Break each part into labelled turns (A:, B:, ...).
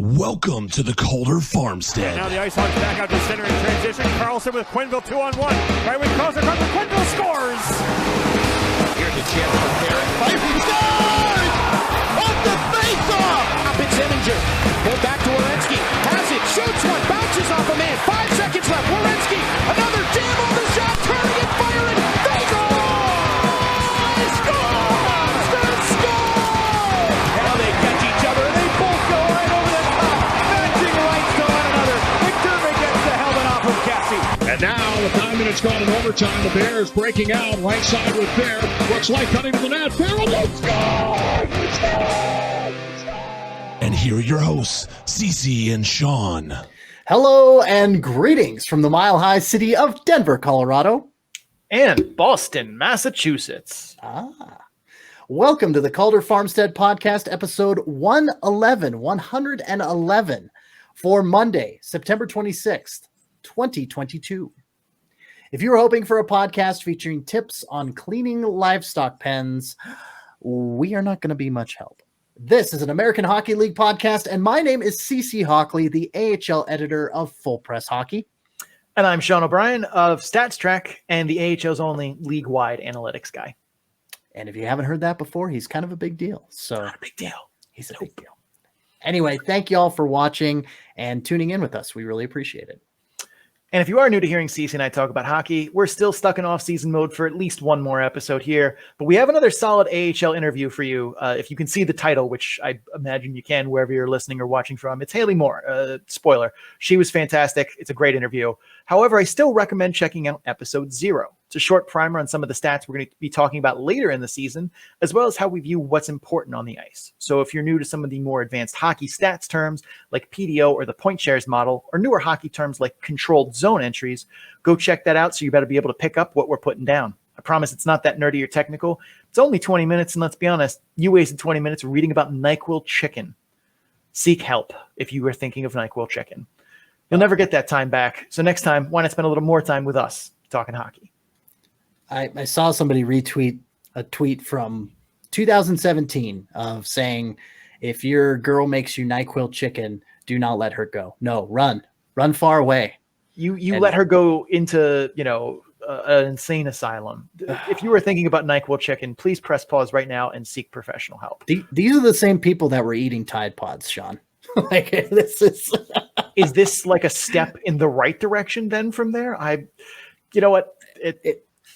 A: Welcome to the Calder Farmstead.
B: Now the Ice Hawks back out to center in transition. Carlson with Quenneville 2-on-1. Right when Carlson comes, Quenneville scores!
C: Here's a chance for Barrett. Fighting scores! Off the face-off! Up in Zeminger. Pulled back to Werenski. Has it. Shoots one. Bounces off a man. 5 seconds left. Werenski. Another jam on the shot. Turning and firing. They score! Scores! They score! Now they catch each other and they both go right over the top. Matching rights to one another. McDermott gets the helmet off of Cassie.
D: And now, with 9 minutes gone in overtime, the Bears breaking out right side with Bear. Looks like cutting to the net. Bear will score!
A: And here are your hosts, Cece and Sean.
E: Hello and greetings from the mile-high city of Denver, Colorado.
F: And Boston, Massachusetts.
E: Welcome to the Calder Farmstead Podcast, episode 111 for Monday, September 26th, 2022. If you were hoping for a podcast featuring tips on cleaning livestock pens, we are not going to be much help. This is an American Hockey League podcast, and my name is CC Hockley, the AHL editor of Full Press Hockey.
F: And I'm Sean O'Brien of Stats Track and the AHL's only league-wide analytics guy.
E: And if you haven't heard that before, he's kind of a big deal. So
F: Not a big deal.
E: He's a big deal. Anyway, thank you all for watching and tuning in with us. We really appreciate it.
F: And if you are new to hearing Cece and I talk about hockey, we're still stuck in off-season mode for at least one more episode here. But we have another solid AHL interview for you. If you can see the title, which I imagine you can wherever you're listening or watching from, it's Hayley Moore. Spoiler. She was fantastic. It's a great interview. However, I still recommend checking out episode 0. It's a short primer on some of the stats we're going to be talking about later in the season, as well as how we view what's important on the ice. So if you're new to some of the more advanced hockey stats terms like PDO or the point shares model, or newer hockey terms like controlled zone entries, go check that out so you better be able to pick up what we're putting down. I promise it's not that nerdy or technical. It's only 20 minutes, and let's be honest, you wasted 20 minutes reading about NyQuil chicken. Seek help if you were thinking of NyQuil chicken. You'll never get that time back. So next time, why not spend a little more time with us talking hockey?
E: I saw somebody retweet a tweet from 2017 of saying, if your girl makes you NyQuil chicken, do not let her go. No, run far away.
F: You let her go into, an insane asylum. If you were thinking about NyQuil chicken, please press pause right now and seek professional help.
E: These are the same people that were eating Tide Pods, Sean. Like this
F: is this like a step in the right direction then from there? You know what?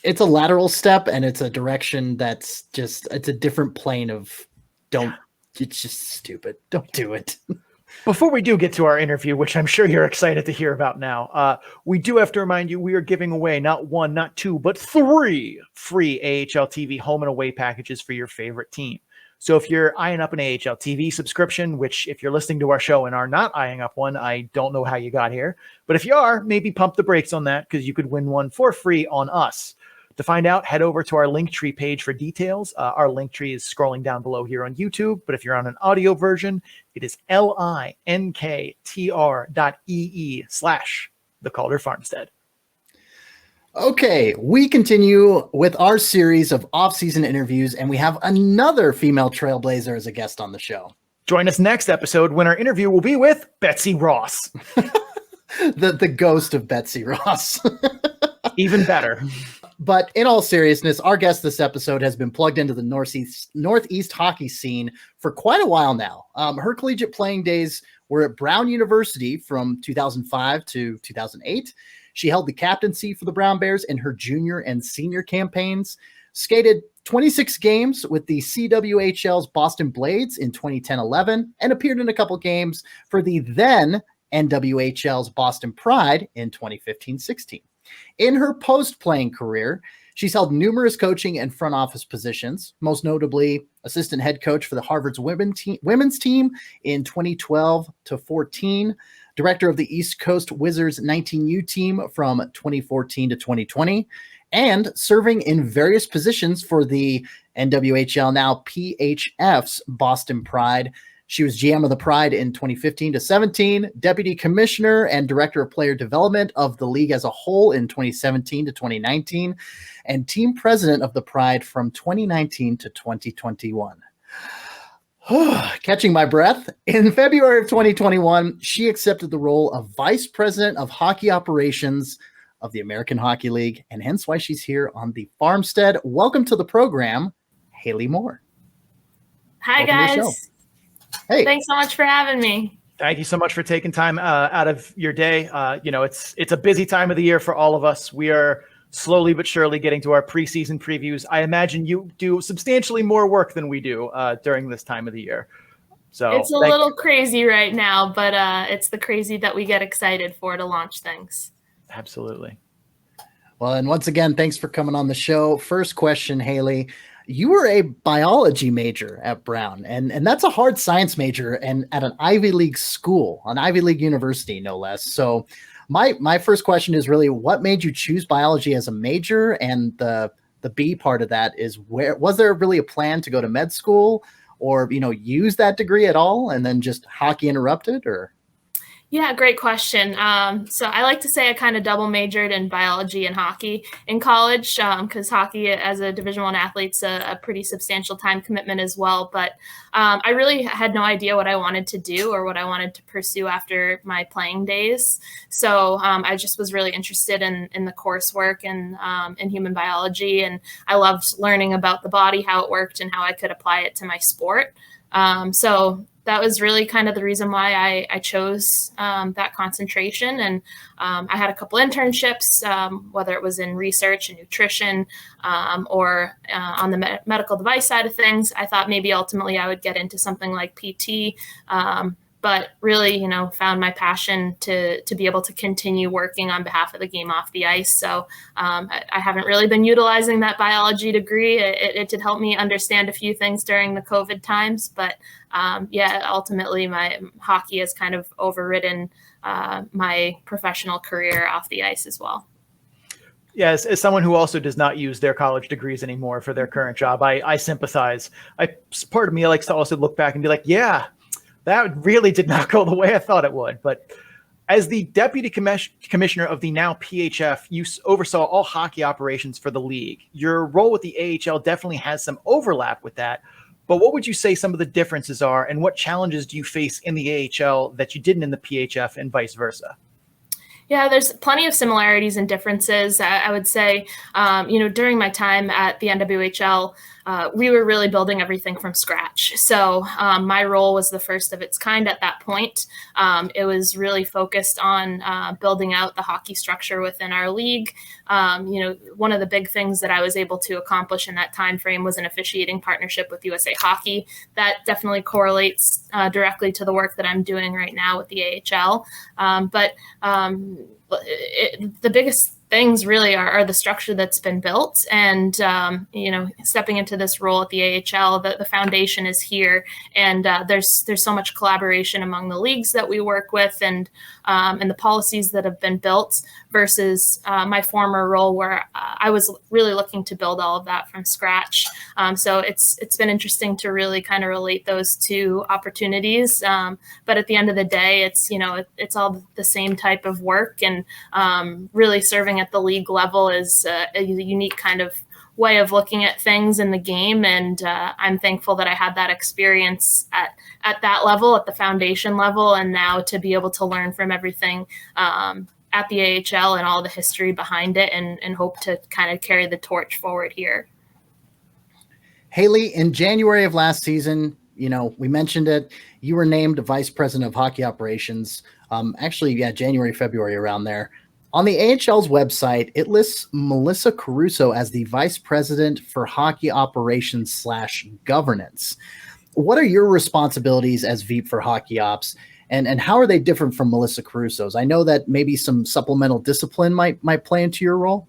E: It's a lateral step, and it's a direction that's just, it's a different plane of it's just stupid. Don't do it.
F: Before we do get to our interview, which I'm sure you're excited to hear about now, we do have to remind you we are giving away not 1, not 2, but 3 free AHL TV home and away packages for your favorite team. So if you're eyeing up an AHL TV subscription, which if you're listening to our show and are not eyeing up one, I don't know how you got here. But if you are, maybe pump the brakes on that because you could win one for free on us. To find out, head over to our Linktree page for details. Our Linktree is scrolling down below here on YouTube, but if you're on an audio version, it is linktr.ee/the Calder Farmstead.
E: Okay, we continue with our series of off-season interviews, and we have another female trailblazer as a guest on the show.
F: Join us next episode when our interview will be with Betsy Ross.
E: the ghost of Betsy Ross.
F: Even better.
E: But in all seriousness, our guest this episode has been plugged into the Northeast hockey scene for quite a while now. Her collegiate playing days were at Brown University from 2005 to 2008. She held the captaincy for the Brown Bears in her junior and senior campaigns, skated 26 games with the CWHL's Boston Blades in 2010-11, and appeared in a couple games for the then NWHL's Boston Pride in 2015-16. In her post-playing career, she's held numerous coaching and front office positions, most notably assistant head coach for the Harvard's women's team in 2012-14, director of the East Coast Wizards 19U team from 2014 to 2020, and serving in various positions for the NWHL, now PHF's Boston Pride. She was GM of the Pride in 2015 to 17, deputy commissioner and director of player development of the league as a whole in 2017 to 2019, and team president of the Pride from 2019 to 2021. Catching my breath. In February of 2021, she accepted the role of Vice President of Hockey Operations of the American Hockey League, and hence why she's here on the Farmstead. Welcome to the program, Hayley Moore.
G: Hi, guys.
E: Hey.
G: Thanks so much for having me.
F: Thank you so much for taking time out of your day. It's a busy time of the year for all of us. We are slowly but surely getting to our preseason previews. I imagine you do substantially more work than we do during this time of the year. So
G: it's a little crazy right now, but it's the crazy that we get excited for to launch things.
F: Absolutely.
E: Well, and once again, thanks for coming on the show. First question, Hayley. You were a biology major at Brown, and that's a hard science major and at an Ivy League school, an Ivy League university, no less. So my first question is really, what made you choose biology as a major? And the B part of that is, where was there really a plan to go to med school or, use that degree at all, and then just hockey interrupted? Or
G: Yeah, great question. So I like to say I kind of double majored in biology and hockey in college because hockey as a Division I athlete's a pretty substantial time commitment as well. But I really had no idea what I wanted to do or what I wanted to pursue after my playing days. So I just was really interested in the coursework and in human biology. And I loved learning about the body, how it worked, and how I could apply it to my sport. So that was really kind of the reason why I chose that concentration. And I had a couple internships, whether it was in research and nutrition or on the medical device side of things. I thought maybe ultimately I would get into something like PT, but really, found my passion to be able to continue working on behalf of the game off the ice. So I haven't really been utilizing that biology degree. It did help me understand a few things during the COVID times, but ultimately my hockey has kind of overridden my professional career off the ice as well.
F: Yeah, as someone who also does not use their college degrees anymore for their current job, I sympathize. Part of me likes to also look back and be like, yeah, that really did not go the way I thought it would. But as the deputy commissioner of the now PHF, you oversaw all hockey operations for the league. Your role with the AHL definitely has some overlap with that. But what would you say some of the differences are, and what challenges do you face in the AHL that you didn't in the PHF and vice versa?
G: Yeah, there's plenty of similarities and differences. I would say, during my time at the NWHL, we were really building everything from scratch. So my role was the first of its kind at that point. It was really focused on building out the hockey structure within our league. One of the big things that I was able to accomplish in that time frame was an officiating partnership with USA Hockey. That definitely correlates directly to the work that I'm doing right now with the AHL. The biggest things really are the structure that's been built, and stepping into this role at the AHL, the foundation is here, and there's so much collaboration among the leagues that we work with, and the policies that have been built versus my former role where I was really looking to build all of that from scratch. So it's been interesting to really kind of relate those two opportunities. But at the end of the day, it's all the same type of work, and really serving at the league level is a unique kind of way of looking at things in the game. And I'm thankful that I had that experience at that level, at the foundation level, and now to be able to learn from everything at the AHL and all the history behind it, and hope to kind of carry the torch forward here.
E: Hayley, in January of last season, we mentioned it, you were named Vice President of Hockey Operations. January, February, around there. On the AHL's website, it lists Melissa Caruso as the Vice President for Hockey Operations / Governance. What are your responsibilities as VP for Hockey Ops, and how are they different from Melissa Caruso's? I know that maybe some supplemental discipline might play into your role.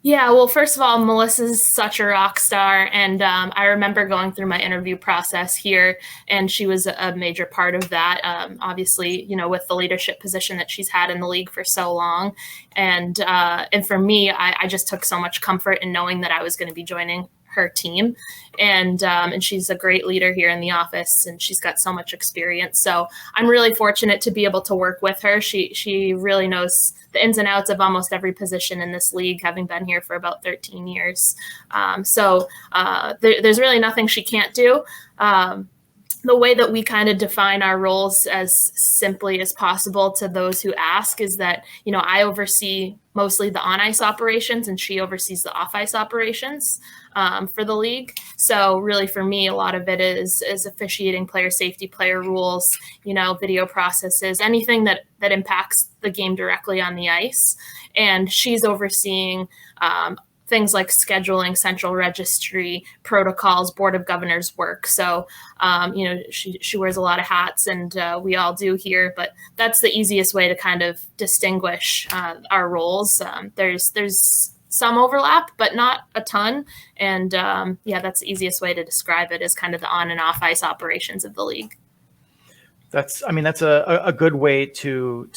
G: Yeah, well, first of all, Melissa's such a rock star, and I remember going through my interview process here, and she was a major part of that, obviously, with the leadership position that she's had in the league for so long. And for me, I just took so much comfort in knowing that I was going to be joining her team, and she's a great leader here in the office, and she's got so much experience. So I'm really fortunate to be able to work with her. She really knows the ins and outs of almost every position in this league, having been here for about 13 years. There's really nothing she can't do. the way that we kind of define our roles as simply as possible to those who ask is that, I oversee mostly the on-ice operations and she oversees the off-ice operations for the league. So really for me, a lot of it is officiating, player safety, player rules, video processes, anything that impacts the game directly on the ice. And she's overseeing things like scheduling, central registry, protocols, board of governors work. So, she wears a lot of hats, and we all do here, but that's the easiest way to kind of distinguish our roles. There's some overlap, but not a ton. And that's the easiest way to describe it, is kind of the on and off ice operations of the league.
F: That's a good way to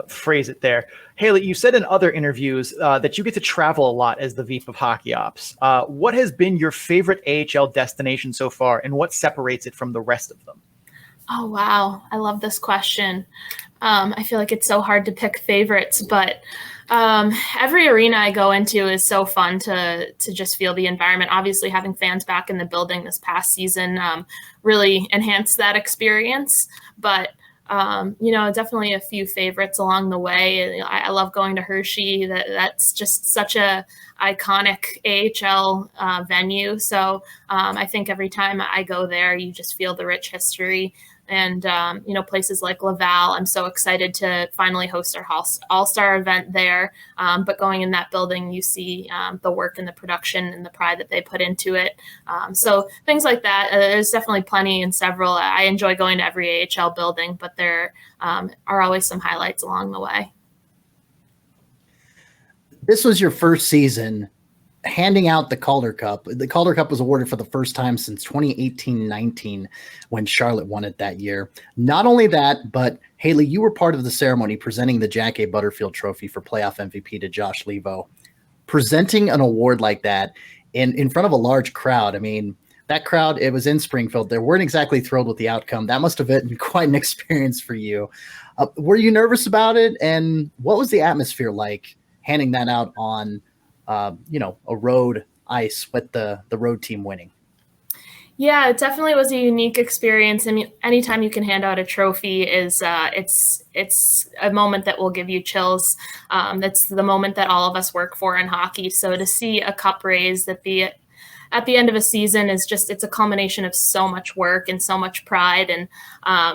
F: phrase it there. Hayley, you said in other interviews that you get to travel a lot as the VP of Hockey Ops. What has been your favorite AHL destination so far, and what separates it from the rest of them?
G: Oh, wow. I love this question. I feel like it's so hard to pick favorites, but every arena I go into is so fun to just feel the environment. Obviously, having fans back in the building this past season really enhanced that experience. But definitely a few favorites along the way. I love going to Hershey. That's just such a iconic AHL venue. So I think every time I go there, you just feel the rich history. And, places like Laval, I'm so excited to finally host our All-Star event there. But going in that building, you see the work and the production and the pride that they put into it. So things like that, there's definitely plenty and several. I enjoy going to every AHL building, but there are always some highlights along the way.
E: This was your first season handing out the Calder Cup. The Calder Cup was awarded for the first time since 2018-19 when Charlotte won it that year. Not only that, but Hayley, you were part of the ceremony presenting the Jack A. Butterfield Trophy for playoff MVP to Josh Levo. Presenting an award like that in front of a large crowd, I mean, that crowd, it was in Springfield. They weren't exactly thrilled with the outcome. That must have been quite an experience for you. Were you nervous about it? And what was the atmosphere like handing that out on a road ice with the road team winning?
G: Yeah, it definitely was a unique experience. I mean, anytime you can hand out a trophy is it's a moment that will give you chills. That's the moment that all of us work for in hockey. So to see a cup raised at the end of a season it's a culmination of so much work and so much pride. And,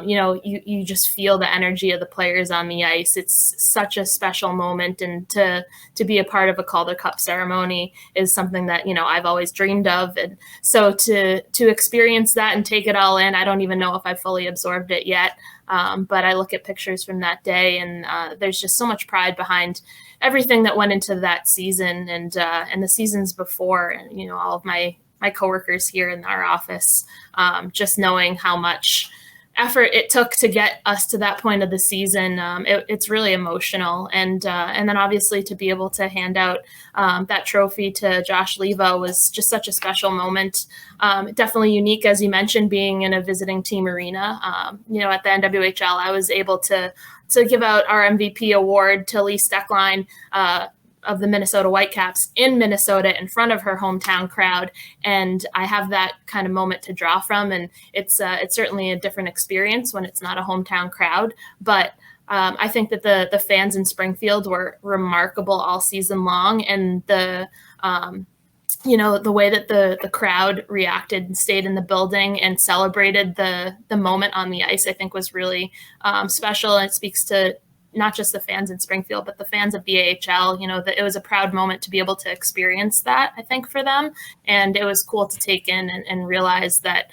G: you just feel the energy of the players on the ice. It's such a special moment. And to be a part of a Calder Cup ceremony is something that, I've always dreamed of. And so to experience that and take it all in, I don't even know if I've fully absorbed it yet. But I look at pictures from that day, and there's just so much pride behind everything that went into that season and the seasons before. And, all of my coworkers here in our office, just knowing how much effort it took to get us to that point of the season. It's really emotional. And then obviously to be able to hand out that trophy to Josh Levo was just such a special moment. Definitely unique, as you mentioned, being in a visiting team arena. At the NWHL, I was able to give out our MVP award to Lee Steckline, of the Minnesota Whitecaps in Minnesota in front of her hometown crowd. And I have that kind of moment to draw from. And it's certainly a different experience when it's not a hometown crowd. But I think that the fans in Springfield were remarkable all season long. And the way that the crowd reacted and stayed in the building and celebrated the moment on the ice, I think was really special. And it speaks to not just the fans in Springfield, but the fans of the AHL. That it was a proud moment to be able to experience that, I think, for them. And it was cool to take in and realize that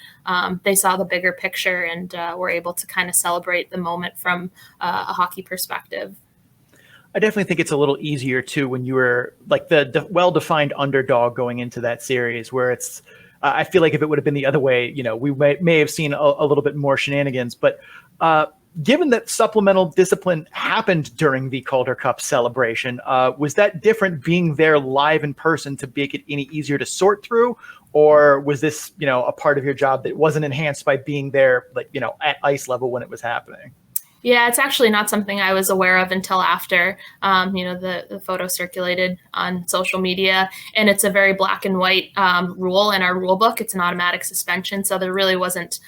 G: they saw the bigger picture and were able to kind of celebrate the moment from a hockey perspective.
F: I definitely think it's a little easier too when you were like the well-defined underdog going into that series, where it's I feel like if it would have been the other way, we may have seen a little bit more shenanigans. But given that supplemental discipline happened during the Calder Cup celebration, was that different being there live in person to make it any easier to sort through? Or was this, a part of your job that wasn't enhanced by being there, at ice level when it was happening?
G: Yeah, it's actually not something I was aware of until after, the photo circulated on social media, and it's a very black and white rule in our rule book. It's an automatic suspension. So there really wasn't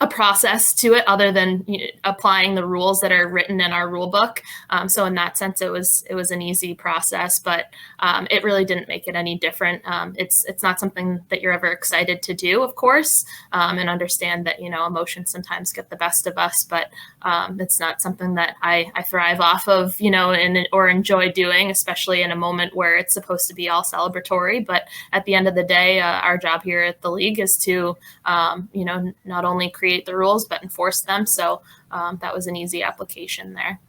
G: a process to it other than applying the rules that are written in our rule book. So in that sense, it was an easy process, but it really didn't make it any different. It's not something that you're ever excited to do, of course, and understand that, emotions sometimes get the best of us, but it's not something that I thrive off of, or enjoy doing, especially in a moment where it's supposed to be all celebratory. But at the end of the day, our job here at the league is to, not only create the rules but enforce them. So that was an easy application there.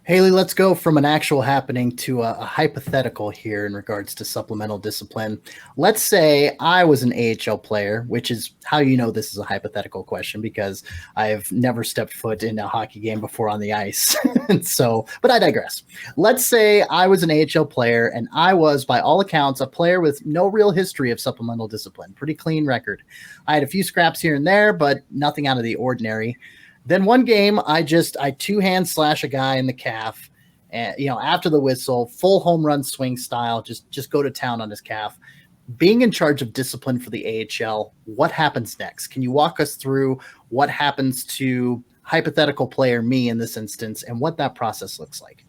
E: Hayley, let's go from an actual happening to a hypothetical here in regards to supplemental discipline. Let's say I was an AHL player, which is how this is a hypothetical question because I've never stepped foot in a hockey game before on the ice. But I digress. Let's say I was an AHL player and I was, by all accounts, a player with no real history of supplemental discipline. Pretty clean record. I had a few scraps here and there, but nothing out of the ordinary. Then one game, I two-hand slash a guy in the calf, and after the whistle, full home run swing style, just go to town on his calf. Being in charge of discipline for the AHL, what happens next? Can you walk us through what happens to hypothetical player me in this instance and what that process looks like?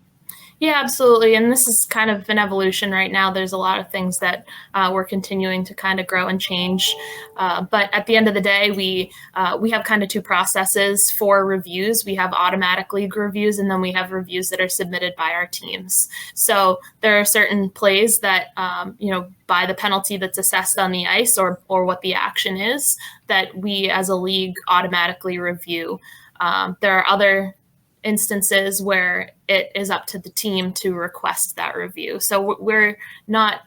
G: Yeah, absolutely. And this is kind of an evolution right now. There's a lot of things that we're continuing to kind of grow and change. But at the end of the day, we have kind of two processes for reviews. We have automatic league reviews, and then we have reviews that are submitted by our teams. So there are certain plays that, by the penalty that's assessed on the ice or what the action is, that we as a league automatically review. There are other instances where it is up to the team to request that review. So we're not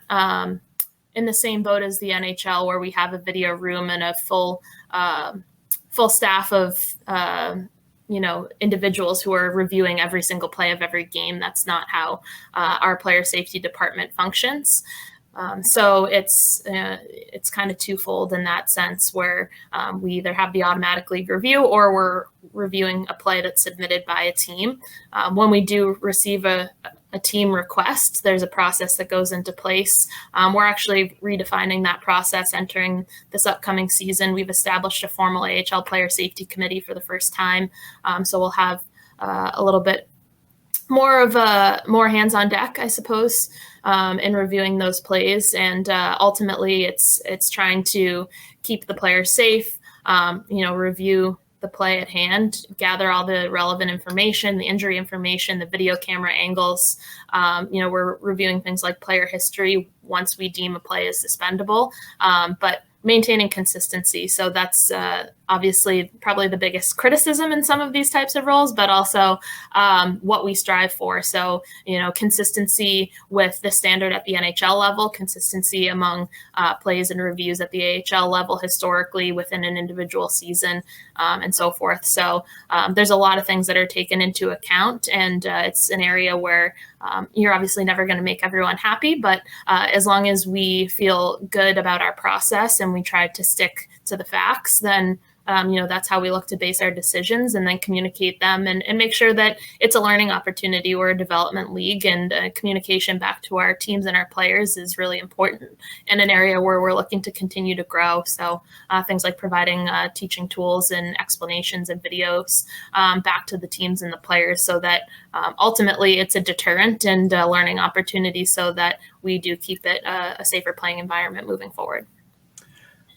G: in the same boat as the NHL, where we have a video room and a full staff of individuals who are reviewing every single play of every game. That's not how our player safety department functions. So it's kind of twofold in that sense, where we either have the automatic league review or we're reviewing a play that's submitted by a team. When we do receive a team request, there's a process that goes into place. We're actually redefining that process entering this upcoming season. We've established a formal AHL player safety committee for the first time. So we'll have a little bit more hands on deck, I suppose, in reviewing those plays. And ultimately it's trying to keep the players safe, review the play at hand, gather all the relevant information, the injury information, the video camera angles. We're reviewing things like player history once we deem a play as suspendable, but maintaining consistency. So that's obviously probably the biggest criticism in some of these types of roles, but also what we strive for. So, consistency with the standard at the NHL level, consistency among plays and reviews at the AHL level historically within an individual season, and so forth. So there's a lot of things that are taken into account, and it's an area where you're obviously never going to make everyone happy, but as long as we feel good about our process and we try to stick to the facts, then that's how we look to base our decisions and then communicate them and make sure that it's a learning opportunity. We're a development league, and communication back to our teams and our players is really important in an area where we're looking to continue to grow. So things like providing teaching tools and explanations and videos back to the teams and the players, so that ultimately it's a deterrent and a learning opportunity, so that we do keep it a safer playing environment moving forward.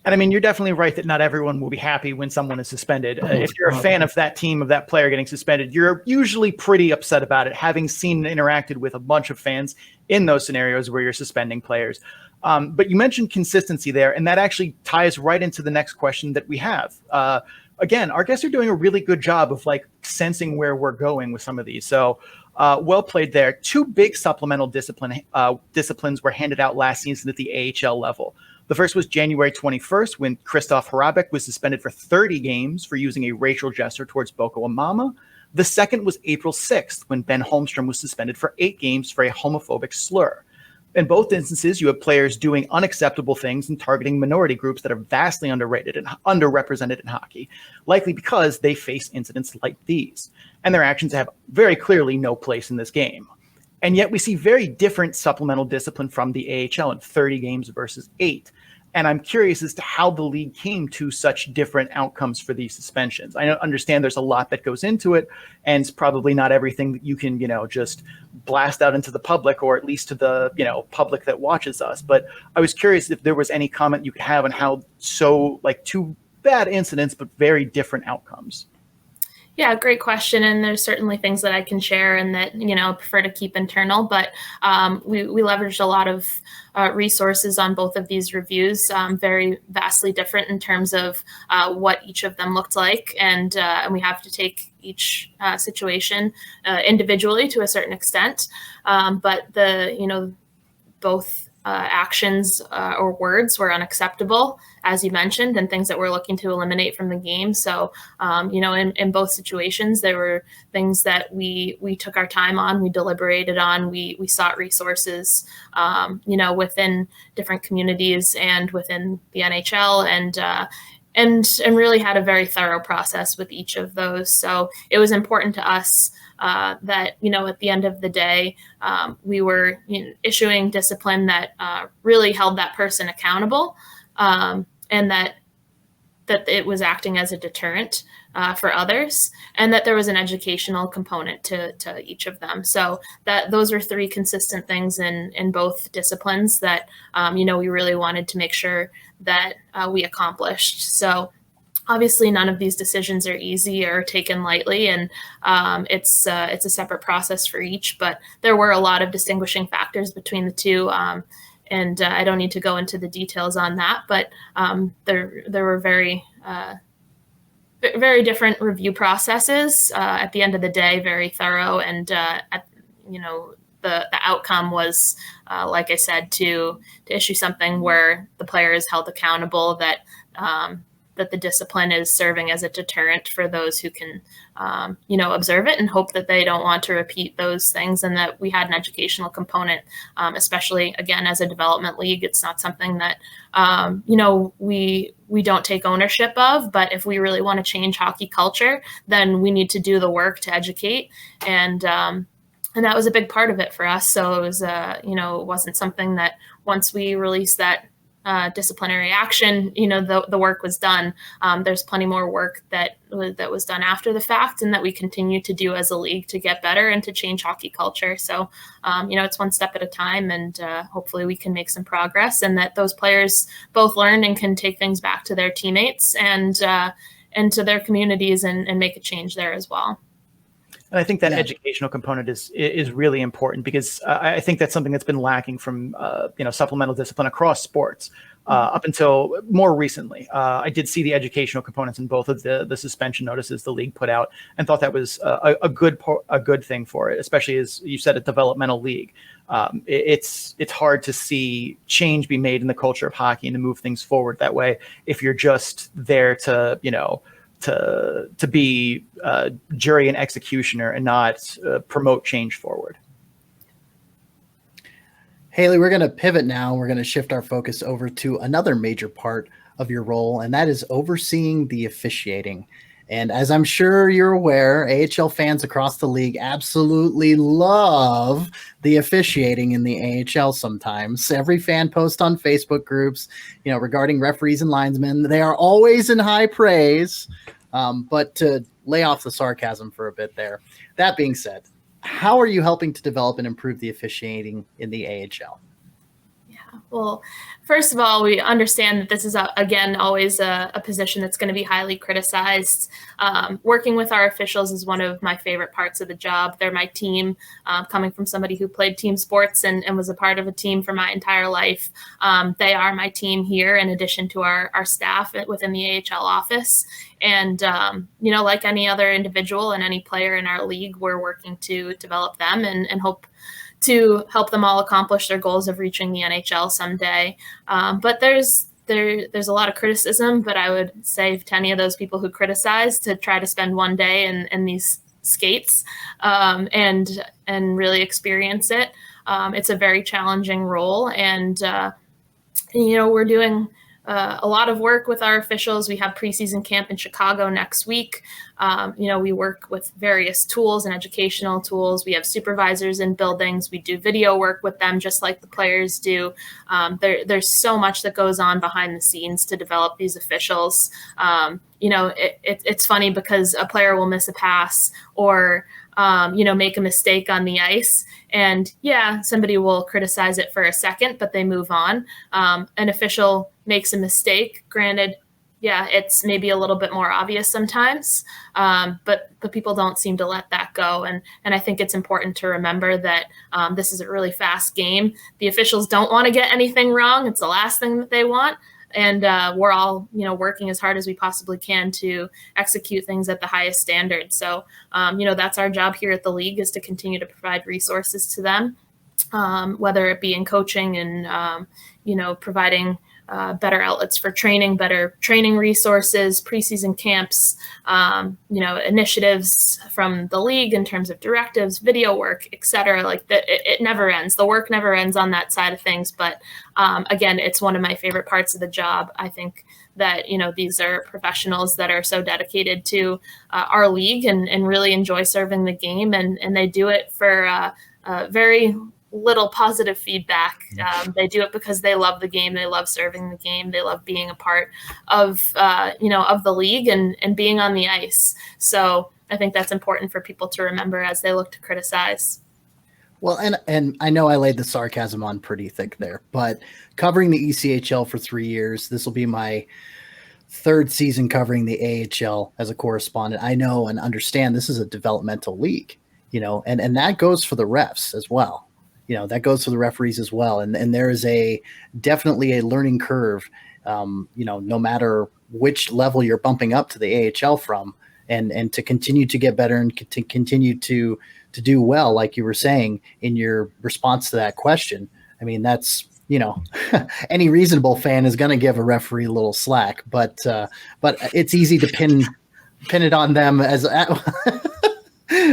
F: And I mean, you're definitely right that not everyone will be happy when someone is suspended. If you're a fan of that team, of that player getting suspended, you're usually pretty upset about it, having seen and interacted with a bunch of fans in those scenarios where you're suspending players. But you mentioned consistency there, and that actually ties right into the next question that we have. Again, our guests are doing a really good job of sensing where we're going with some of these. So well played there. Two big supplemental disciplines were handed out last season at the AHL level. The first was January 21st, when Krzysztof Hrabek was suspended for 30 games for using a racial gesture towards Boko Imama. The second was April 6th, when Ben Holmstrom was suspended for 8 games for a homophobic slur. In both instances, you have players doing unacceptable things and targeting minority groups that are vastly underrated and underrepresented in hockey, likely because they face incidents like these. And their actions have very clearly no place in this game. And yet we see very different supplemental discipline from the AHL in 30 games versus 8. And I'm curious as to how the league came to such different outcomes for these suspensions. I understand there's a lot that goes into it, and it's probably not everything that you can, just blast out into the public, or at least to the, public that watches us. But I was curious if there was any comment you could have on how two bad incidents, but very different outcomes.
G: Yeah, great question. And there's certainly things that I can share and that, prefer to keep internal. But we leveraged a lot of resources on both of these reviews, very vastly different in terms of what each of them looked like. And we have to take each situation individually to a certain extent. But both actions or words were unacceptable, as you mentioned, and things that we're looking to eliminate from the game. So, in both situations, there were things that we took our time on, we deliberated on, we sought resources, within different communities and within the NHL, and really had a very thorough process with each of those. So it was important to us that, at the end of the day, we were issuing discipline that really held that person accountable, and that it was acting as a deterrent for others, and that there was an educational component to each of them. So that those are three consistent things in both disciplines that, we really wanted to make sure that we accomplished. So obviously, none of these decisions are easy or taken lightly, and it's a separate process for each. But there were a lot of distinguishing factors between the two, and I don't need to go into the details on that. But there were very very different review processes. At the end of the day, very thorough, and the outcome was, like I said, to issue something where the player is held accountable, that the discipline is serving as a deterrent for those who can, observe it and hope that they don't want to repeat those things, and that we had an educational component, especially, again, as a development league. It's not something that, we don't take ownership of, but if we really want to change hockey culture, then we need to do the work to educate. And that was a big part of it for us. So it was, it wasn't something that once we released that disciplinary action, the work was done. There's plenty more work that was done after the fact, and that we continue to do as a league to get better and to change hockey culture. So, it's one step at a time, and hopefully we can make some progress, and that those players both learn and can take things back to their teammates and to their communities and make a change there as well.
F: And I think that educational component is really important, because I think that's something that's been lacking from supplemental discipline across sports up until more recently. I did see the educational components in both of the suspension notices the league put out, and thought that was a good thing for it, especially, as you said, a developmental league. It's hard to see change be made in the culture of hockey and to move things forward that way if you're just there to to be jury and executioner and not promote change forward.
E: Hayley, we're going to pivot now. We're going to shift our focus over to another major part of your role, and that is overseeing the officiating. And as I'm sure you're aware, AHL fans across the league absolutely love the officiating in the AHL sometimes. Every fan post on Facebook groups, regarding referees and linesmen, they are always in high praise. But to lay off the sarcasm for a bit there, that being said, how are you helping to develop and improve the officiating in the AHL?
G: Well, first of all, we understand that this is, again, always a position that's going to be highly criticized. Working with our officials is one of my favorite parts of the job. They're my team, coming from somebody who played team sports and was a part of a team for my entire life. They are my team here, in addition to our staff within the AHL office. And, like any other individual and any player in our league, we're working to develop them and hope to help them all accomplish their goals of reaching the NHL someday. But there's a lot of criticism, but I would say to any of those people who criticize to try to spend one day in these skates and really experience it. It's a very challenging role, and we're doing a lot of work with our officials. We have preseason camp in Chicago next week. We work with various tools and educational tools. We have supervisors in buildings. We do video work with them just like the players do. There's so much that goes on behind the scenes to develop these officials. It's funny because a player will miss a pass or make a mistake on the ice. And somebody will criticize it for a second, but they move on. An official makes a mistake. Granted, it's maybe a little bit more obvious sometimes, but people don't seem to let that go. And I think it's important to remember that this is a really fast game. The officials don't want to get anything wrong. It's the last thing that they want. And we're all, working as hard as we possibly can to execute things at the highest standard. So, that's our job here at the league, is to continue to provide resources to them, whether it be in coaching and, providing better outlets for training, better training resources, preseason camps, initiatives from the league in terms of directives, video work, et cetera. It never ends. The work never ends on that side of things. But again, it's one of my favorite parts of the job. I think that, these are professionals that are so dedicated to our league and really enjoy serving the game. And they do it for very little positive feedback. They do it because they love the game. They love serving the game. They love being a part of, of the league and being on the ice. So I think that's important for people to remember as they look to criticize.
E: Well, and I know I laid the sarcasm on pretty thick there, but covering the ECHL for 3 years, this will be my third season covering the AHL as a correspondent. I know and understand this is a developmental league, and that goes for the refs as well. That goes for the referees as well. And there is definitely a learning curve, no matter which level you're bumping up to the AHL from, and to continue to get better and to continue to do well, like you were saying in your response to that question. I mean, that's, any reasonable fan is going to give a referee a little slack, but it's easy to pin it on them as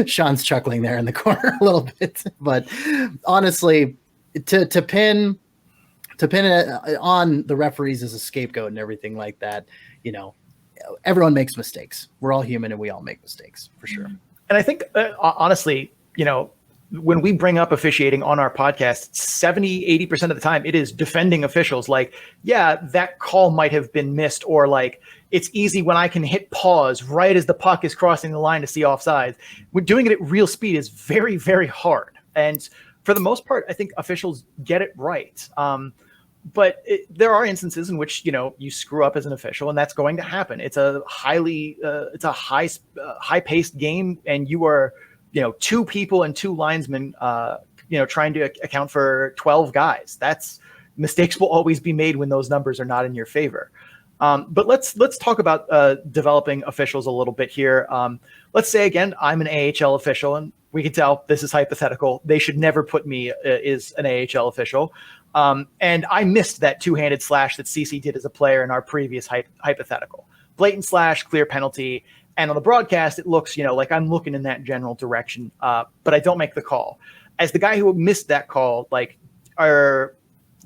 E: Sean's chuckling there in the corner a little bit, but honestly, to pin it on the referees as a scapegoat and everything like that, everyone makes mistakes. We're all human and we all make mistakes for sure.
F: And I think honestly, when we bring up officiating on our podcast, 70-80% of the time it is defending officials. That call might have been missed, or it's easy when I can hit pause right as the puck is crossing the line to see offside. We're doing it at real speed is very, very hard. And for the most part, I think officials get it right. But there are instances in which, you screw up as an official, and that's going to happen. It's a high-paced game, and you are, two people and two linesmen, trying to account for 12 guys. Mistakes will always be made when those numbers are not in your favor. But let's talk about developing officials a little bit here. Let's say, again, I'm an AHL official, and we can tell this is hypothetical. They should never put me as an AHL official. And I missed that two-handed slash that CC did as a player in our previous hypothetical. Blatant slash, clear penalty. And on the broadcast, it looks, like I'm looking in that general direction, but I don't make the call. As the guy who missed that call,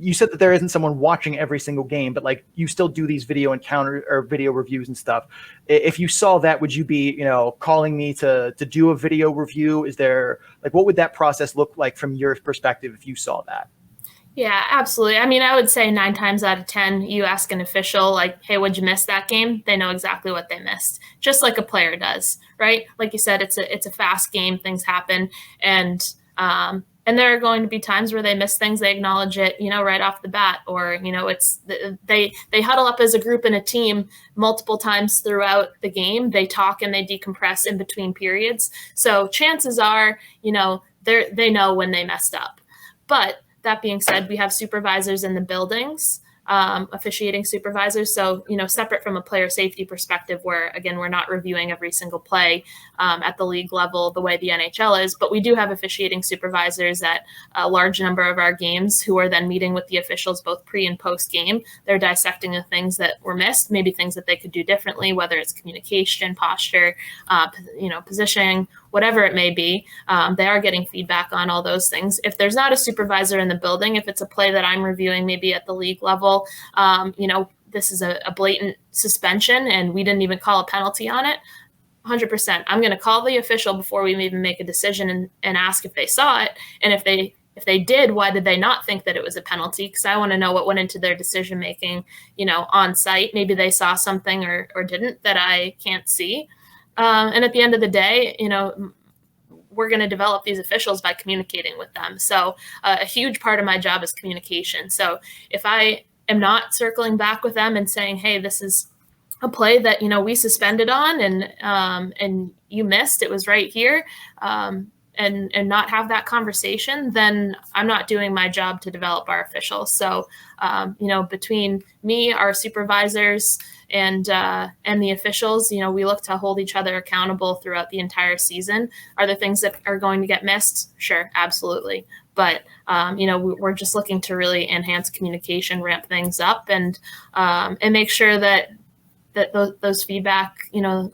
F: you said that there isn't someone watching every single game, but you still do these video encounter or video reviews and stuff. If you saw that, would you be, calling me to do a video review? Is there what would that process look like from your perspective if you saw that?
G: Yeah, absolutely. I mean, I would say 9 times out of 10, you ask an official, hey, what'd you miss that game? They know exactly what they missed, just like a player does, right? Like you said, it's a fast game. Things happen. And there are going to be times where they miss things. They acknowledge it, right off the bat, or, they huddle up as a group and a team multiple times throughout the game. They talk and they decompress in between periods. So chances are, they know when they messed up. But that being said, we have supervisors in the buildings, officiating supervisors. So, separate from a player safety perspective where, again, we're not reviewing every single play at the league level the way the NHL is, but we do have officiating supervisors at a large number of our games who are then meeting with the officials both pre and post game. They're dissecting the things that were missed, maybe things that they could do differently, whether it's communication, posture, positioning, whatever it may be. They are getting feedback on all those things. If there's not a supervisor in the building, if it's a play that I'm reviewing maybe at the league level, this is a blatant suspension and we didn't even call a penalty on it, 100%. I'm going to call the official before we even make a decision and ask if they saw it. And if they did, why did they not think that it was a penalty? Because I want to know what went into their decision making, on site. Maybe they saw something or didn't that I can't see. And at the end of the day, we're going to develop these officials by communicating with them. So a huge part of my job is communication. So if I am not circling back with them and saying, hey, this is a play that, we suspended on and you missed, it was right here, and not have that conversation, then I'm not doing my job to develop our officials. So, between me, our supervisors, and the officials, we look to hold each other accountable throughout the entire season. Are there things that are going to get missed? Sure, absolutely. But, we're just looking to really enhance communication, ramp things up, and make sure that those feedback,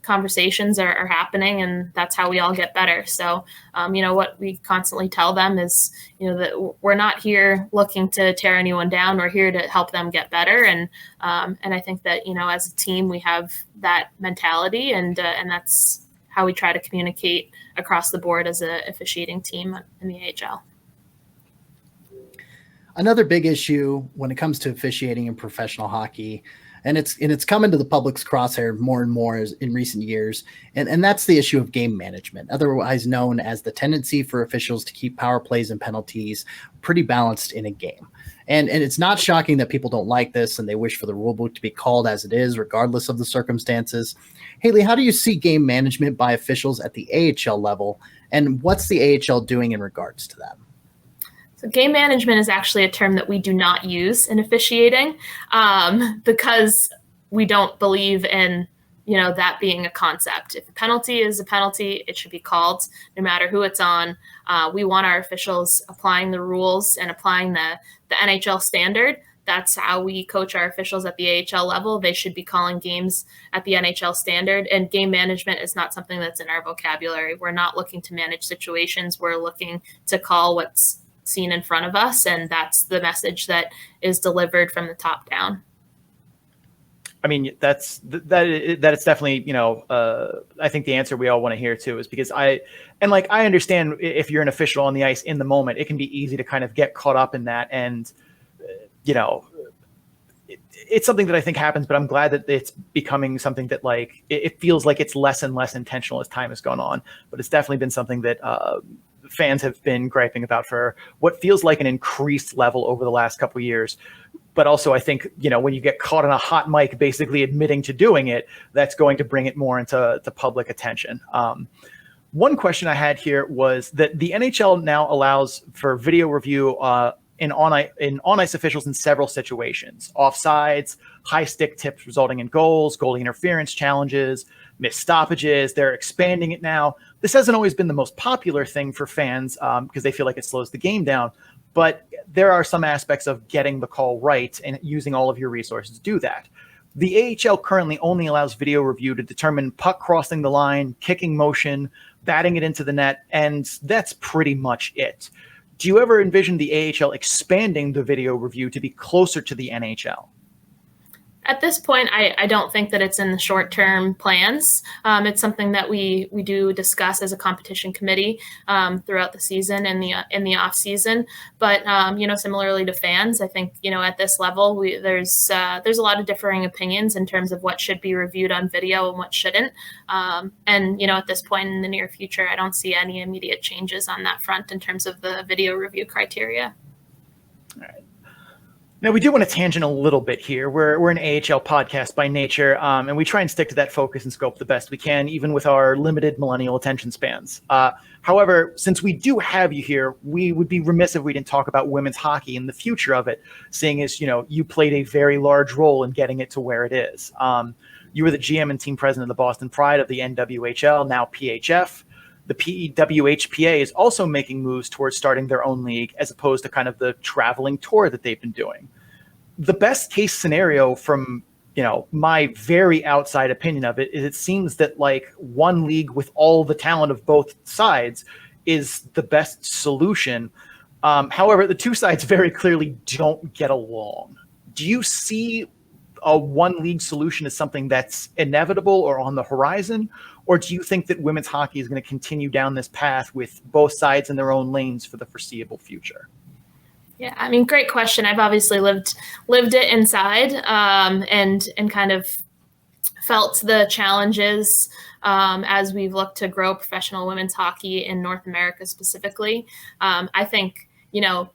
G: conversations are happening, and that's how we all get better. So, what we constantly tell them is, that we're not here looking to tear anyone down. We're here to help them get better. And I think that, as a team, we have that mentality, and that's how we try to communicate across the board as a officiating team in the AHL.
E: Another big issue when it comes to officiating in professional hockey, and it's come into the public's crosshair more and more in recent years, and that's the issue of game management, otherwise known as the tendency for officials to keep power plays and penalties pretty balanced in a game. And it's not shocking that people don't like this and they wish for the rule book to be called as it is, regardless of the circumstances. Hayley, how do you see game management by officials at the AHL level, and what's the AHL doing in regards to that?
G: So game management is actually a term that we do not use in officiating because we don't believe in, that being a concept. If a penalty is a penalty, it should be called no matter who it's on. We want our officials applying the rules and applying the NHL standard. That's how we coach our officials at the AHL level. They should be calling games at the NHL standard, and game management is not something that's in our vocabulary. We're not looking to manage situations. We're looking to call what's seen in front of us, and that's the message that is delivered from the top down.
F: I mean, that it's definitely, I think the answer we all want to hear too is because I understand if you're an official on the ice in the moment, it can be easy to kind of get caught up in that. And, it's something that I think happens, but I'm glad that it's becoming something that it feels like it's less and less intentional as time has gone on, but it's definitely been something that, fans have been griping about for what feels like an increased level over the last couple of years. But also, I think, when you get caught on a hot mic, basically admitting to doing it, that's going to bring it more into public attention. One question I had here was that the NHL now allows for video review in on-ice officials in several situations: offsides, high stick tips resulting in goals, goalie interference challenges, missed stoppages. They're expanding it now. This hasn't always been the most popular thing for fans because they feel like it slows the game down. But there are some aspects of getting the call right and using all of your resources to do that. The AHL currently only allows video review to determine puck crossing the line, kicking motion, batting it into the net, and that's pretty much it. Do you ever envision the AHL expanding the video review to be closer to the NHL?
G: At this point, I don't think that it's in the short-term plans. It's something that we do discuss as a competition committee throughout the season and in the off season. But similarly to fans, I think at this level, there's a lot of differing opinions in terms of what should be reviewed on video and what shouldn't. At this point in the near future, I don't see any immediate changes on that front in terms of the video review criteria.
F: All right. Now, we do want to tangent a little bit here. We're an AHL podcast by nature, and we try and stick to that focus and scope the best we can, even with our limited millennial attention spans. However, since we do have you here, we would be remiss if we didn't talk about women's hockey and the future of it, seeing as, you played a very large role in getting it to where it is. You were the GM and team president of the Boston Pride of the NWHL, now PHF. The PWHPA is also making moves towards starting their own league as opposed to kind of the traveling tour that they've been doing. The best case scenario from, my very outside opinion of it is it seems that one league with all the talent of both sides is the best solution. However, the two sides very clearly don't get along. Do you see a one league solution as something that's inevitable or on the horizon? Or do you think that women's hockey is going to continue down this path with both sides in their own lanes for the foreseeable future?
G: Yeah, I mean, great question. I've obviously lived it inside, and kind of felt the challenges as we've looked to grow professional women's hockey in North America specifically. I think,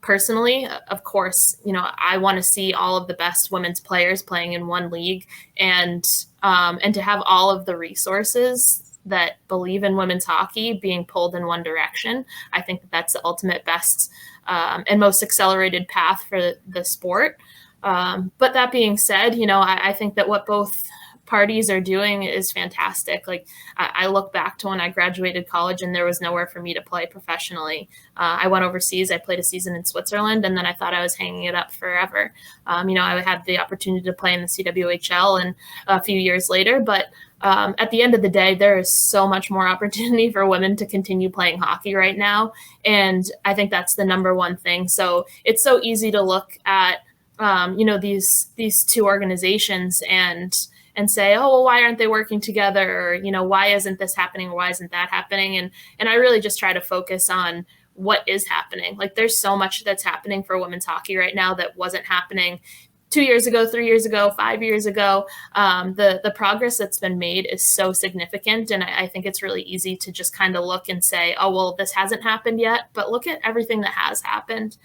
G: personally, of course, I want to see all of the best women's players playing in one league, and to have all of the resources that believe in women's hockey being pulled in one direction. I think that's the ultimate best and most accelerated path for the sport. But that being said, I think that what both parties are doing is fantastic. Like, I look back to when I graduated college and there was nowhere for me to play professionally. I went overseas. I played a season in Switzerland, and then I thought I was hanging it up forever. I had the opportunity to play in the CWHL and a few years later, but at the end of the day, there is so much more opportunity for women to continue playing hockey right now. And I think that's the number one thing. So it's so easy to look at, these two organizations and say, oh, well, why aren't they working together? Or, why isn't this happening? Or why isn't that happening? And I really just try to focus on what is happening. Like, there's so much that's happening for women's hockey right now that wasn't happening 2 years ago, 3 years ago, 5 years ago. The progress that's been made is so significant. And I think it's really easy to just kind of look and say, oh, well, this hasn't happened yet. But look at everything that has happened.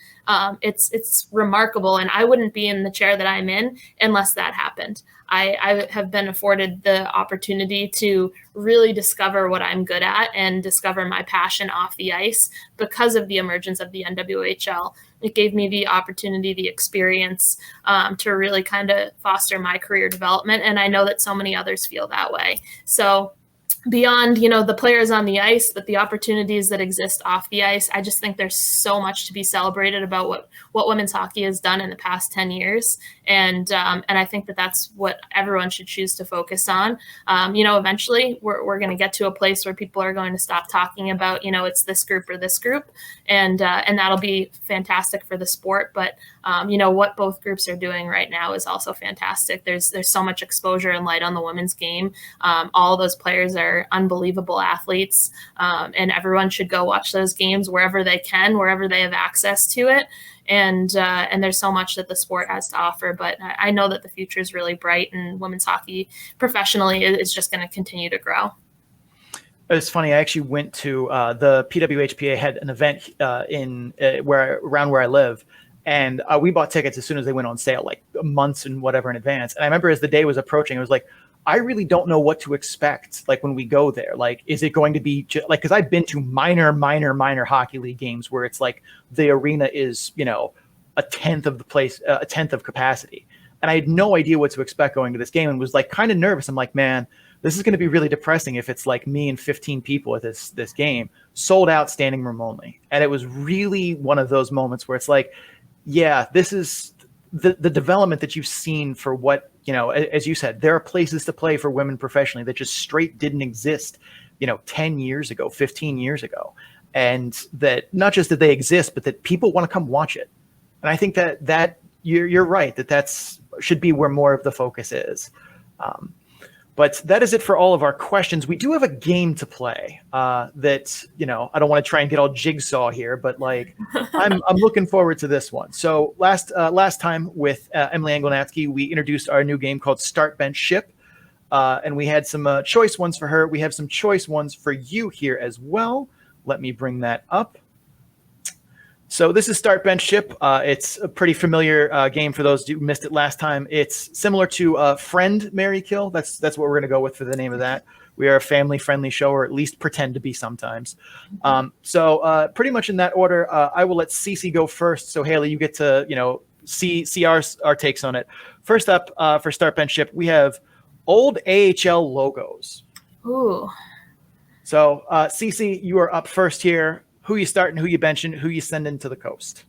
G: It's remarkable. And I wouldn't be in the chair that I'm in unless that happened. I have been afforded the opportunity to really discover what I'm good at and discover my passion off the ice because of the emergence of the NWHL. It gave me the opportunity, the experience to really kind of foster my career development. And I know that so many others feel that way. So beyond, the players on the ice, but the opportunities that exist off the ice, I just think there's so much to be celebrated about what women's hockey has done in the past 10 years. And I think that that's what everyone should choose to focus on. Eventually we're going to get to a place where people are going to stop talking about, it's this group or this group. And that'll be fantastic for the sport. But, what both groups are doing right now is also fantastic. There's so much exposure and light on the women's game. All those players are unbelievable athletes. And everyone should go watch those games wherever they can, wherever they have access to it. And there's so much that the sport has to offer, but I know that the future is really bright, and women's hockey professionally is just going to continue to grow.
F: It's funny. I actually went to the PWHPA had an event around where I live, and we bought tickets as soon as they went on sale, like months and whatever in advance. And I remember as the day was approaching, it was like, I really don't know what to expect. Like, when we go there, like, is it going to be because I've been to minor hockey league games where it's like the arena is, a tenth of the place, a tenth of capacity. And I had no idea what to expect going to this game and was like kind of nervous. I'm like, man, this is going to be really depressing if it's like me and 15 people at this game, sold out, standing room only. And it was really one of those moments where it's like, yeah, this is the development that you've seen for what, as you said, there are places to play for women professionally that just straight didn't exist, 10 years ago, 15 years ago. And that not just that they exist, but that people want to come watch it. And I think that you're right, that's should be where more of the focus is. But that is it for all of our questions. We do have a game to play that, I don't want to try and get all jigsaw here, but like I'm looking forward to this one. So last time with Emily Anglinatsky, we introduced our new game called Start Bench Ship. And we had some choice ones for her. We have some choice ones for you here as well. Let me bring that up. So this is Start Bench Ship. It's a pretty familiar game for those who missed it last time. It's similar to Friend, Marry, Kill. That's what we're going to go with for the name of that. We are a family-friendly show, or at least pretend to be sometimes. So pretty much in that order, I will let Cece go first. So Hayley, you get to see our takes on it. First up for Start Bench Ship, we have old AHL logos.
G: Ooh.
F: So Cece, you are up first here. Who you starting, who you benching, who you sending to the coast?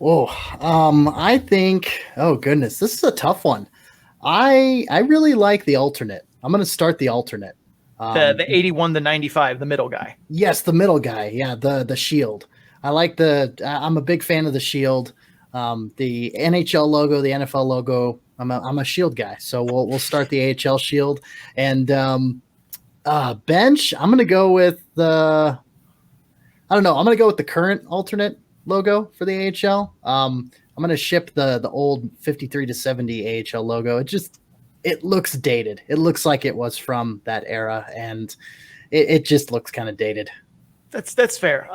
E: Oh, I think, oh goodness, this is a tough one. I really like the alternate. I'm going to start the alternate.
F: The 81 to 95, the middle guy.
E: Yes, the middle guy. Yeah, the shield. I like I'm a big fan of the shield. The NHL logo, the NFL logo. I'm a shield guy. So we'll start the AHL shield. And Bench. I'm gonna go with the. I don't know. I'm gonna go with the current alternate logo for the AHL. I'm gonna ship the old 53 to 70 AHL logo. It looks dated. It looks like it was from that era, and it just looks kind of dated.
F: That's fair.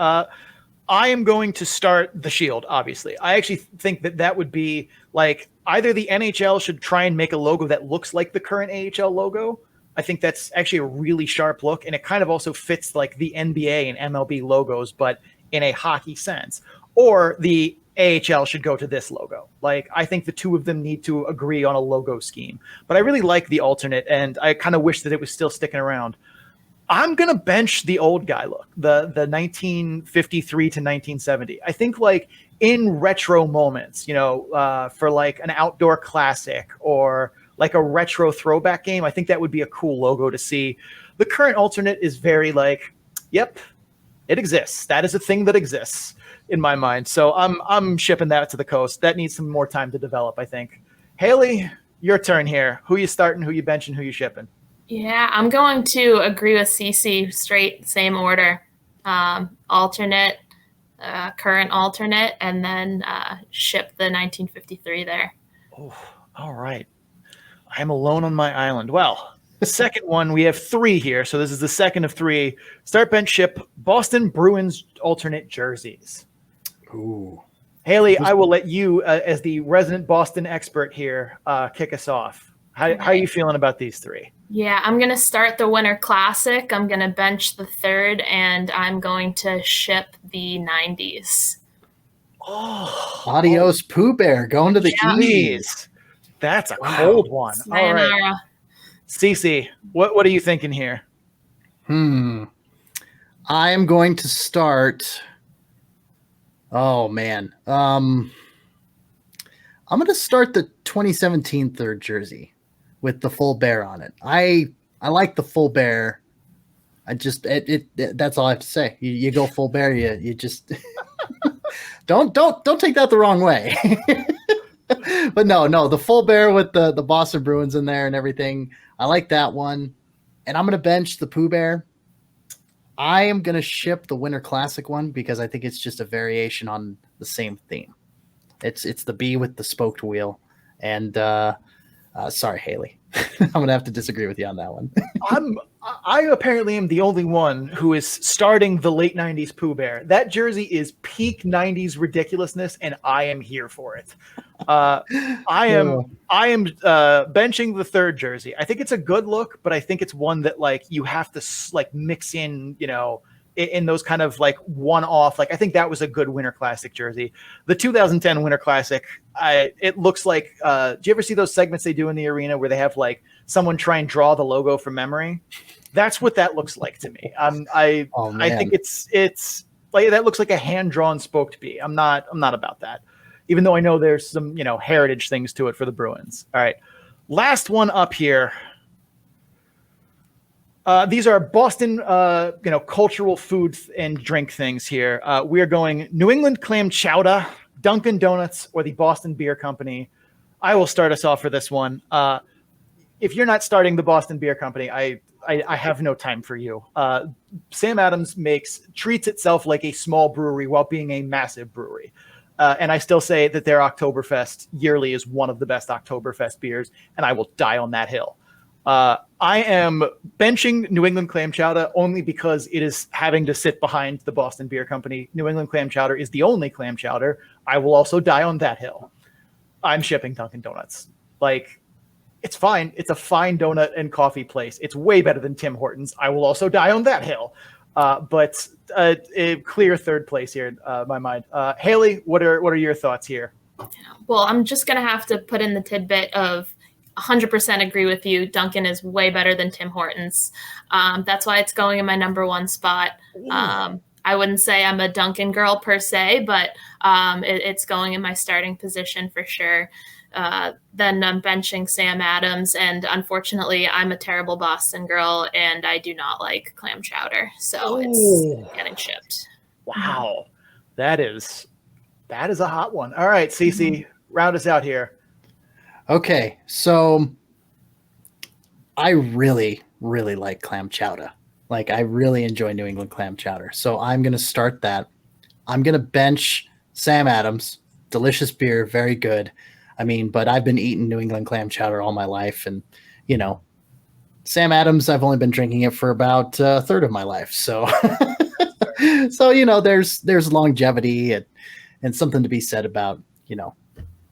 F: I am going to start the Shield, obviously. I actually think that would be like either the NHL should try and make a logo that looks like the current AHL logo. I think that's actually a really sharp look, and it kind of also fits like the NBA and MLB logos, but in a hockey sense. Or the AHL should go to this logo. Like, I think the two of them need to agree on a logo scheme. But I really like the alternate, and I kind of wish that it was still sticking around. I'm going to bench the old guy look, the 1953 to 1970. I think like in retro moments, for like an outdoor classic or like a retro throwback game, I think that would be a cool logo to see. The current alternate is very like, yep, it exists. That is a thing that exists in my mind. So I'm shipping that to the coast. That needs some more time to develop, I think. Hayley, your turn here. Who you starting, who you benching, who you shipping?
G: Yeah, I'm going to agree with CC, straight, same order. Alternate, current alternate, and then ship the 1953 there.
F: Oh, all right. I'm alone on my island. Well, the second one, we have 3 here. So this is the second of 3. Start, bench, ship Boston Bruins alternate jerseys.
E: Ooh.
F: Hayley, I will let you, as the resident Boston expert here, kick us off. How are you feeling about these 3?
G: Yeah, I'm going to start the Winter Classic. I'm going to bench the 3rd, and I'm going to ship the 90s.
E: Oh, adios, Pooh Bear, going to the Keys.
F: That's a cold one. All right. Cece, what are you thinking here?
E: I'm going to start. Oh, man. I'm going to start the 2017 3rd jersey with the full bear on it. I like the full bear. That's all I have to say. You go full bear. You just don't take that the wrong way. But no, the full bear with the Boston Bruins in there and everything. I like that one. And I'm going to bench the Pooh Bear. I am going to ship the Winter Classic one because I think it's just a variation on the same theme. It's the bee with the spoked wheel. And sorry, Hayley. I'm going to have to disagree with you on that one.
F: I apparently am the only one who is starting the late 90s Pooh Bear. That jersey is peak 90s ridiculously, and I am here for it. I am benching the 3rd jersey. I think it's a good look, but I think it's one that like you have to like mix in, in those kind of like one-off. Like I think that was a good Winter Classic jersey. The 2010 Winter Classic, it looks like. Do you ever see those segments they do in the arena where they have like someone try and draw the logo from memory? That's what that looks like to me. I think it's like that looks like a hand-drawn spoked bee. I'm not about that. Even though I know there's some, heritage things to it for the Bruins. All right. Last one up here. These are Boston, cultural food and drink things here. We are going New England clam chowder, Dunkin' Donuts, or the Boston Beer Company. I will start us off for this one. If you're not starting the Boston Beer Company, I have no time for you. Sam Adams treats itself like a small brewery while being a massive brewery. And I still say that their Oktoberfest yearly is one of the best Oktoberfest beers, and I will die on that hill. I am benching New England Clam Chowder only because it is having to sit behind the Boston Beer Company. New England Clam Chowder is the only clam chowder. I will also die on that hill. I'm shipping Dunkin' Donuts. Like, it's fine. It's a fine donut and coffee place. It's way better than Tim Hortons. I will also die on that hill. But a clear 3rd place here in my mind. Hayley, what are your thoughts here?
G: Well, I'm just going to have to put in the tidbit of 100% agree with you. Dunkin' is way better than Tim Hortons. That's why it's going in my number 1 spot. I wouldn't say I'm a Dunkin' girl per se, but it's going in my starting position for sure. Then I'm benching Sam Adams, and unfortunately, I'm a terrible Boston girl, and I do not like clam chowder, so it's getting shipped.
F: Wow, that is a hot one. All right, Cece, round us out here.
E: Okay, so I really really like clam chowder. Like, I really enjoy New England clam chowder. So I'm going to start that. I'm going to bench Sam Adams. Delicious beer. Very good. I mean, but I've been eating New England clam chowder all my life. And, you know, Sam Adams, I've only been drinking it for about a third of my life. So, so, you know, there's longevity and something to be said about, you know,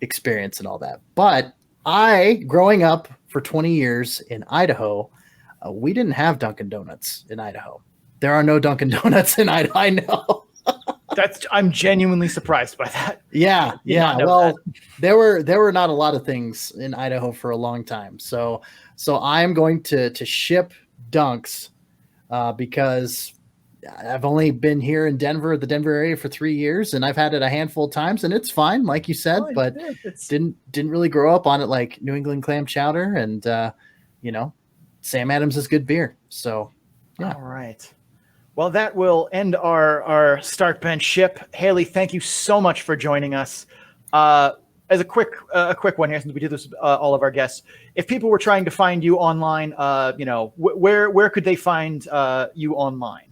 E: experience and all that. But growing up for 20 years in Idaho, we didn't have Dunkin' Donuts in Idaho. There are no Dunkin' Donuts in Idaho. I know.
F: I'm genuinely surprised by that.
E: Yeah. Well, there were not a lot of things in Idaho for a long time. So I'm going to ship Dunks because I've only been here in Denver, the Denver area, for 3 years, and I've had it a handful of times, and it's fine, like you said, but didn't really grow up on it like New England clam chowder, and you know, Sam Adams is good beer. So, yeah. All
F: right. Well, that will end our start bench ship. Hayley, thank you so much for joining us. As a quick one here, since we do this with all of our guests, if people were trying to find you online, you know, where could they find you online?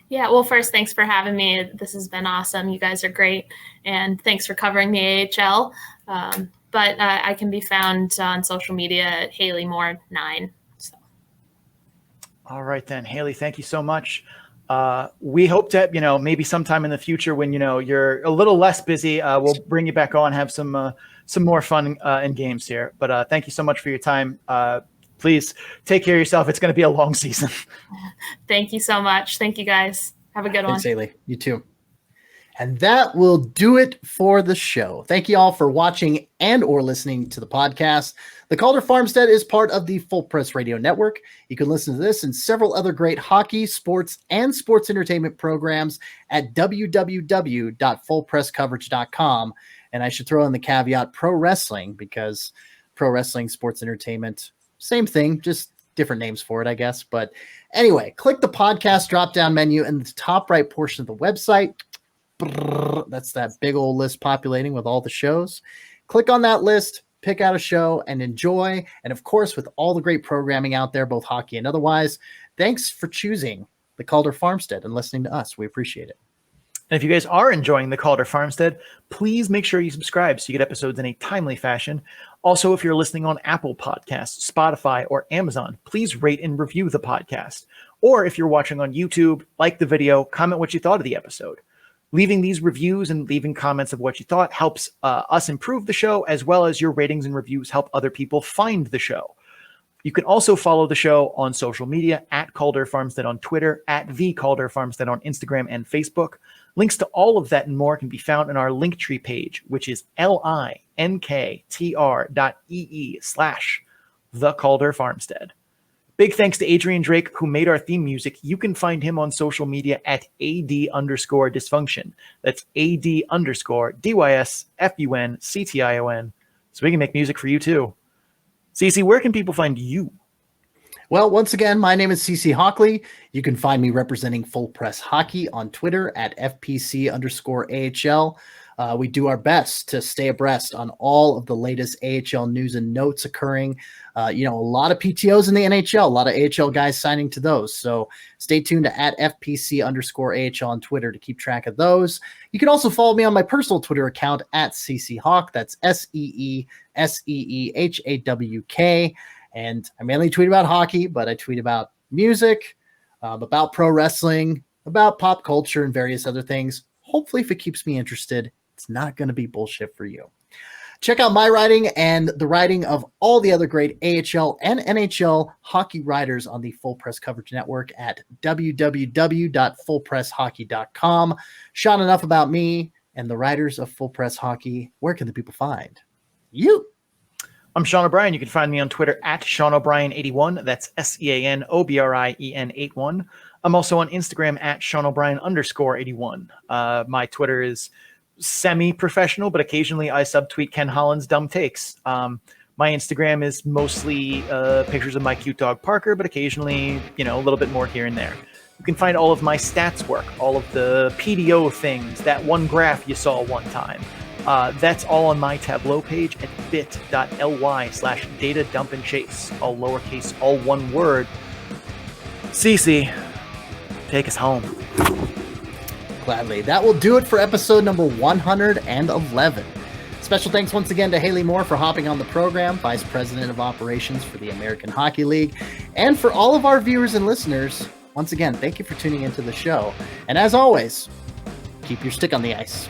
G: Yeah, well, first, thanks for having me. This has been awesome. You guys are great, and thanks for covering the AHL. But I can be found on social media at HayleyMoore9. So.
F: All right, then, Hayley, thank you so much. We hope that, you know, maybe sometime in the future when, you know, you're a little less busy, we'll bring you back on, have some more fun and games here. But thank you so much for your time. Please take care of yourself. It's going to be a long season.
G: Thank you so much. Thank you, guys. Have a good one.
E: Thanks, Hayley. You too. And that will do it for the show. Thank you all for watching and or listening to the podcast. The Calder Farmstead is part of the Full Press Radio Network. You can listen to this and several other great hockey, sports, and sports entertainment programs at www.fullpresscoverage.com. And I should throw in the caveat pro wrestling, because pro wrestling, sports entertainment, same thing, just different names for it, I guess. But anyway, click the podcast drop-down menu in the top right portion of the website. That's that big old list populating with all the shows. Click on that list, pick out a show, and enjoy. And of course, with all the great programming out there, both hockey and otherwise, thanks for choosing the Calder Farmstead and listening to us. We appreciate it.
F: And if you guys are enjoying the Calder Farmstead, please make sure you subscribe so you get episodes in a timely fashion. Also, if you're listening on Apple Podcasts, Spotify, or Amazon, please rate and review the podcast. Or if you're watching on YouTube, like the video, comment what you thought of the episode. Leaving these reviews and leaving comments of what you thought helps us improve the show, as well as your ratings and reviews help other people find the show. You can also follow the show on social media at Calder Farmstead on Twitter, at the Calder Farmstead on Instagram and Facebook. Links to all of that and more can be found in our Linktree page, which is linktr.ee/The Calder Farmstead. Big thanks to Adrian Drake, who made our theme music. You can find him on social media at AD_dysfunction. That's AD_DYSFUNCTION. So we can make music for you too. Cece, where can people find you?
E: Well, once again, my name is CC Hockley. You can find me representing Full Press Hockey on Twitter at FPC_AHL. We do our best to stay abreast on all of the latest AHL news and notes occurring. You know, a lot of PTOs in the NHL, a lot of AHL guys signing to those. So stay tuned to at FPC_AHL on Twitter to keep track of those. You can also follow me on my personal Twitter account at CC Hawk. That's SEESEEHAWK. And I mainly tweet about hockey, but I tweet about music, about pro wrestling, about pop culture, and various other things. Hopefully, if it keeps me interested, it's not going to be bullshit for you. Check out my writing and the writing of all the other great AHL and NHL hockey writers on the Full Press Coverage Network at www.fullpresshockey.com. Sean, enough about me and the writers of Full Press Hockey. Where can the people find you?
F: I'm Sean O'Brien. You can find me on Twitter at Sean O'Brien81. That's SeanObrien81. I'm also on Instagram at Sean O'Brien_81. My Twitter is semi-professional, but occasionally I subtweet Ken Holland's dumb takes. My Instagram is mostly pictures of my cute dog Parker, but occasionally, you know, a little bit more here and there. You can find all of my stats work, all of the PDO things, that one graph you saw one time. That's all on my Tableau page at bit.ly/data dump and chase, all lowercase, all one word. Cece, take us home.
E: Gladly. That will do it for episode number 111. Special thanks once again to Hayley Moore for hopping on the program, Vice President of Operations for the American Hockey League. And for all of our viewers and listeners, once again, thank you for tuning into the show. And as always, keep your stick on the ice.